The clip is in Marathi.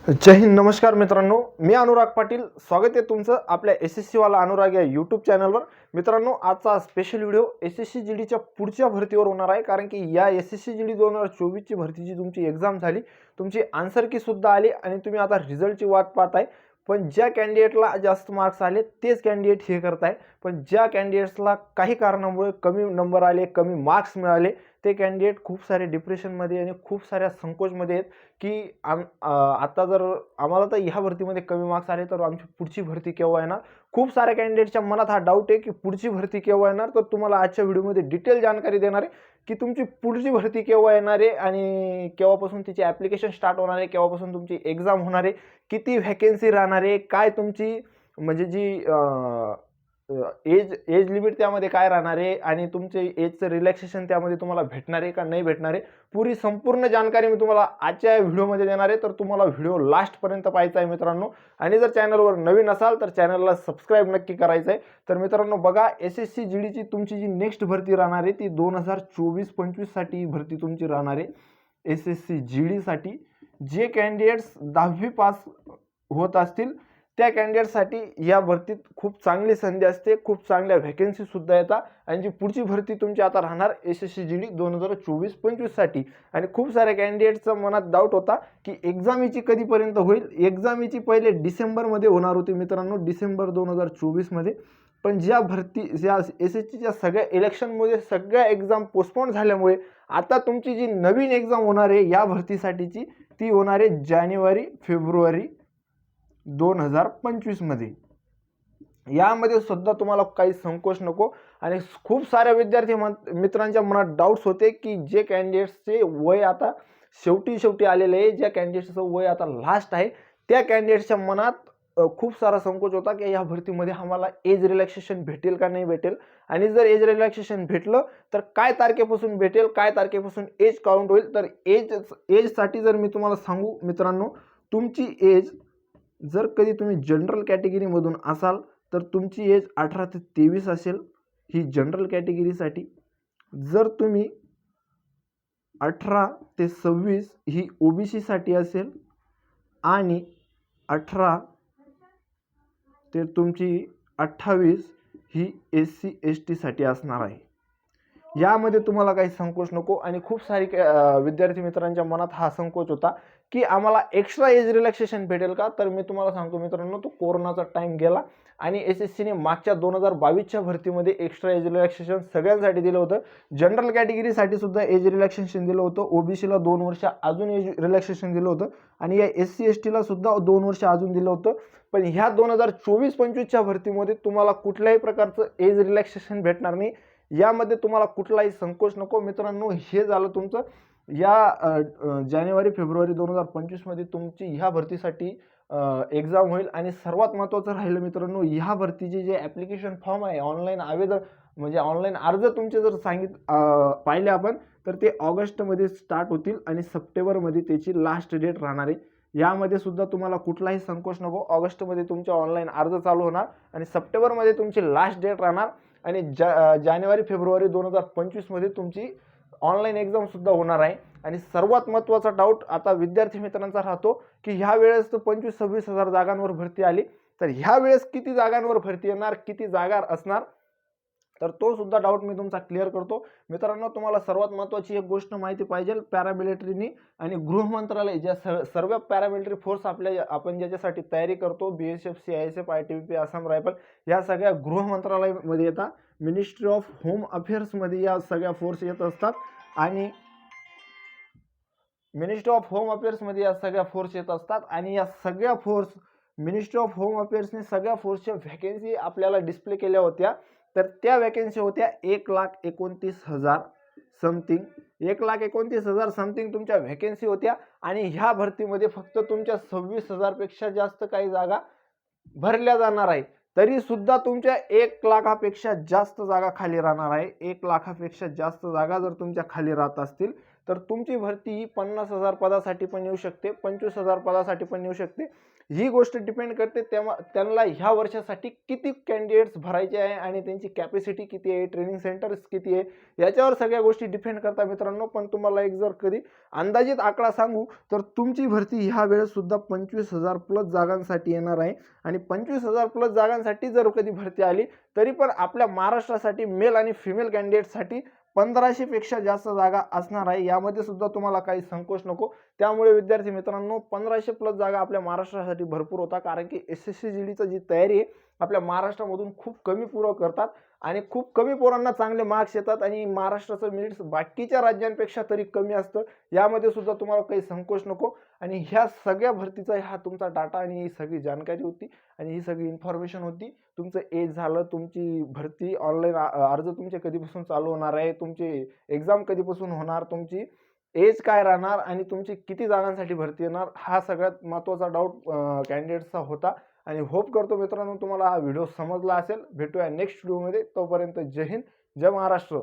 जय हिंद. नमस्कार मित्रांनो, मी अनुराग पाटील. स्वागत आहे तुमचं आपल्या SSC वाला अनुराग या यूट्यूब चॅनलवर. मित्रांनो, आजचा स्पेशल व्हिडिओ SSC GDच्या पुढच्या भरतीवर होणार आहे. कारण की या SSC GD 2024ची भरतीची तुमची एक्झाम झाली, तुमची आन्सर की सुद्धा आली आणि तुम्ही आता रिझल्टची वाट पाहताय. पण ज्या कॅन्डिडेटला जास्त मार्क्स आले तेच कॅन्डिडेट हे करताय, पण ज्या कॅन्डिडेट्सला काही कारणामुळे कमी नंबर आले, कमी मार्क्स मिळाले, ते कॅन्डिडेट खूप सारे डिप्रेशनमध्ये आणि खूप साऱ्या संकोचमध्ये आहेत की आता जर आम्हाला तर ह्या भरतीमध्ये कमी मार्क्स आले तर आमची पुढची भरती केव्हा येणार. खूप साऱ्या कॅन्डिडेटच्या मनात हा डाऊट आहे की पुढची भरती केव्हा येणार. तर तुम्हाला आजच्या व्हिडिओमध्ये डिटेल जानकारी देणार आहे की तुमची पुढची भरती केव्हा येणार आहे आणि केव्हापासून तिची ॲप्लिकेशन स्टार्ट होणार आहे, केव्हापासून तुमची एक्झाम होणार आहे, किती व्हॅकेन्सी राहणार आहे, काय तुमची म्हणजे जी एज लिमिट त्यामध्ये काय राहणार आहे आणि तुमचे एजचं रिलॅक्सेशन त्यामध्ये तुम्हाला भेटणार आहे का नाही भेटणार आहे, पूरी संपूर्ण जानकारी मी तुम्हाला आजच्या व्हिडिओमध्ये देणार आहे. तर तुम्हाला व्हिडिओ लास्टपर्यंत पाहायचा आहे मित्रांनो. आणि जर चॅनलवर नवीन असाल तर चॅनलला सबस्क्राईब नक्की करायचं आहे. तर मित्रांनो बघा, SSC GDची तुमची जी नेक्स्ट भरती राहणार आहे ती 2024-25 साठी भरती तुमची राहणार आहे. SSC GDसाठी जे कॅन्डिडेट्स 10वी पास होत असतील त्या कॅन्डिडेटसाठी या भरतीत खूप चांगली संधी असते, खूप चांगल्या व्हॅकेन्सी सुद्धा येतात. आणि जी पुढची भरती तुमची आता राहणार SSC GD 2024-25 साठी. आणि खूप साऱ्या कॅन्डिडेटच्या मनात डाऊट होता की एक्झामीची कधीपर्यंत होईल. एक्झामीची पहिले डिसेंबरमध्ये होणार होती मित्रांनो, डिसेंबर 2024 मध्ये. पण ज्या SSCच्या सगळ्या इलेक्शनमध्ये सगळ्या एक्झाम पोस्टपोन झाल्यामुळे आता तुमची जी नवीन एक्झाम होणार आहे या भरतीसाठीची ती होणार आहे जानेवारी-फेब्रुवारी 2025 मध्ये. यामध्ये सुद्धा तुम्हाला काही संकोच नको. आणि खूप साऱ्या विद्यार्थी मित्रांच्या मनात डाऊट्स होते की जे कॅन्डिडेट्सचे वय आता शेवटी आलेले आहे, ज्या कॅन्डिडेट्सचं वय आता लास्ट आहे, त्या कॅन्डिडेट्सच्या मनात खूप सारा संकोच होता की या भरतीमध्ये आम्हाला एज रिलॅक्सेशन भेटेल का नाही भेटेल. आणि जर एज रिलॅक्सेशन भेटलं तर काय तारखेपासून भेटेल, काय तारखेपासून एज काउंट होईल. तर एजसाठी जर मी तुम्हाला सांगू मित्रांनो, तुमची एज जर कधी तुम्ही जनरल कॅटेगरीमधून असाल तर तुमची एज 18 ते 23 असेल, ही जनरल कॅटेगरीसाठी. जर तुम्ही 18 ते 26 ही OBC साठी असेल आणि 18 ते तुमची 28 ही SC ST साठी असणार आहे. यामध्ये तुम्हाला काही संकोच नको. आणि खूप सारी विद्यार्थी मित्रांच्या मनात हा संकोच होता की आम्हाला एक्स्ट्रा एज रिलॅक्सेशन भेटेल का. तर मी तुम्हाला सांगतो मित्रांनो, तो कोरोनाचा टाइम गेला आणि SSCने मागच्या 2022च्या भरतीमध्ये एक्स्ट्रा एज रिलॅक्सेशन सगळ्यांसाठी दिलं होतं. जनरल कॅटेगरीसाठी सुद्धा एज रिलॅक्सेशन दिलं होतं, OBCला 2 वर्ष अजून एज रिलॅक्सेशन दिलं होतं आणि या SC STला सुद्धा 2 वर्ष अजून दिलं होतं. पण ह्या 2024-25च्या भरतीमध्ये तुम्हाला कुठल्याही प्रकारचं एज रिलॅक्सेशन भेटणार नाही. यामध्ये तुम्हाला कुठलाही संकोच नको मित्रांनो. हे झालं तुमचं या जानेवारी-फेब्रुवारी 2025 मध्ये तुमची ह्या भरतीसाठी एक्झाम होईल. आणि सर्वात महत्त्वाचं राहिलं मित्रांनो, ह्या भरतीचे जे ॲप्लिकेशन फॉर्म आहे, ऑनलाईन आवेदन म्हणजे ऑनलाईन अर्ज तुमचे जर पाहिले आपण तर ते ऑगस्टमध्ये स्टार्ट होतील आणि सप्टेंबरमध्ये त्याची लास्ट डेट राहणार आहे. यामध्ये सुद्धा तुम्हाला कुठलाही संकोच नको. ऑगस्टमध्ये तुमचे ऑनलाईन अर्ज चालू होणार आणि सप्टेंबरमध्ये तुमची लास्ट डेट राहणार आणि जानेवारी-फेब्रुवारी 2025 मध्ये तुमची ऑनलाईन एक्झाम सुद्धा होणार आहे. आणि सर्वात महत्त्वाचा डाऊट आता विद्यार्थी मित्रांचा राहतो की ह्या वेळेस तर 25-26 हजार जागांवर भरती आली, तर ह्या वेळेस किती जागांवर भरती येणार, किती जागा असणार, तर तो सुद्धा डाऊट मी तुमचा क्लिअर करतो मित्रांनो. तुम्हाला सर्वात महत्त्वाची एक गोष्ट माहिती पाहिजे, पॅरामिलिटरीनी आणि गृह मंत्रालय ज्या सर्व पॅरामिलिटरी फोर्स आपण ज्याच्यासाठी तयारी करतो, BSF, CISF, ITBP, Assam rifle, या सगळ्या गृह मंत्रालयामध्ये येतात. मिनिस्ट्री ऑफ होम अफेअर्समध्ये या सगळ्या फोर्स येत असतात आणि मिनिस्ट्री ऑफ होम अफेअर्समध्ये या सगळ्या फोर्स येत असतात. आणि या सगळ्या फोर्स मिनिस्ट्री ऑफ होम अफेअर्सने सगळ्या फोर्सच्या व्हॅकेन्सी आपल्याला डिस्प्ले केल्या होत्या. तर त्या व्हॅकेन्सी होत्या 1,29,000 समथिंग, 1,29,000 समथिंग तुमच्या व्हॅकेन्सी होत्या. आणि ह्या भरतीमध्ये फक्त तुमच्या 26,000 पेक्षा जास्त काही जागा भरल्या जाणार आहे. तरी सुद्धा तुमच्या 1,00,000पेक्षा जास्त जागा खाली राहणार आहे. 1,00,000पेक्षा जास्त जागा जर तुमच्या खाली राहत असतील तर तुमची भरती ही 50,000 पदासाठी पण येऊ शकते, 25,000 पदासाठी पण येऊ शकते. ही गोष्ट डिपेंड करते तेव्हा त्यांना ह्या वर्षासाठी किती कॅन्डिडेट्स भरायचे आहे आणि त्यांची कॅपॅसिटी किती आहे, ट्रेनिंग सेंटर्स किती आहे, याच्यावर सगळ्या गोष्टी डिपेंड करतात मित्रांनो. पण तुम्हाला एक जर कधी अंदाजित आकडा सांगू तर तुमची भरती ह्या वेळेस सुद्धा 25,000 प्लस जागांसाठी येणार आहे. आणि 25,000 प्लस जागांसाठी जर कधी भरती आली तरी पण आपल्या महाराष्ट्रासाठी मेल आणि फिमेल कॅन्डिडेटसाठी 1500 पेक्षा जास्त जागा असणार आहे. यामध्ये सुद्धा तुम्हाला काही संकोच नको. त्यामुळे विद्यार्थी मित्रांनो 1500 प्लस जागा आपल्या महाराष्ट्रासाठी भरपूर होता, कारण की SSC GDची जी तयारी आहे आपल्या महाराष्ट्रामधून खूप कमी पोरं करतात आणि खूप कमी पोरांना चांगले मार्क्स येतात आणि महाराष्ट्राचं मेरिट्स बाकीच्या राज्यांपेक्षा तरी कमी असतं. यामध्ये सुद्धा तुम्हाला काही संकोच नको. आणि ह्या सगळ्या भरतीचा हा तुमचा डाटा आणि ही सगळी जानकारी होती आणि ही सगळी इन्फॉर्मेशन होती. तुमचं एज झालं, तुमची भरती ऑनलाईन अर्ज तुमचे कधीपासून चालू होणार आहे, तुमची एक्झाम कधीपासून होणार, तुमची एज काय राहणार आणि तुमची किती जागांसाठी भरती येणार, हा सगळ्यात महत्त्वाचा डाऊट कॅन्डिडेट्सचा होता. आणि होप करतो मित्रांनो तुम्हाला हा व्हिडिओ समजला असेल. भेटूया नेक्स्ट व्हिडिओमध्ये. तोपर्यंत जय हिंद, जय महाराष्ट्र.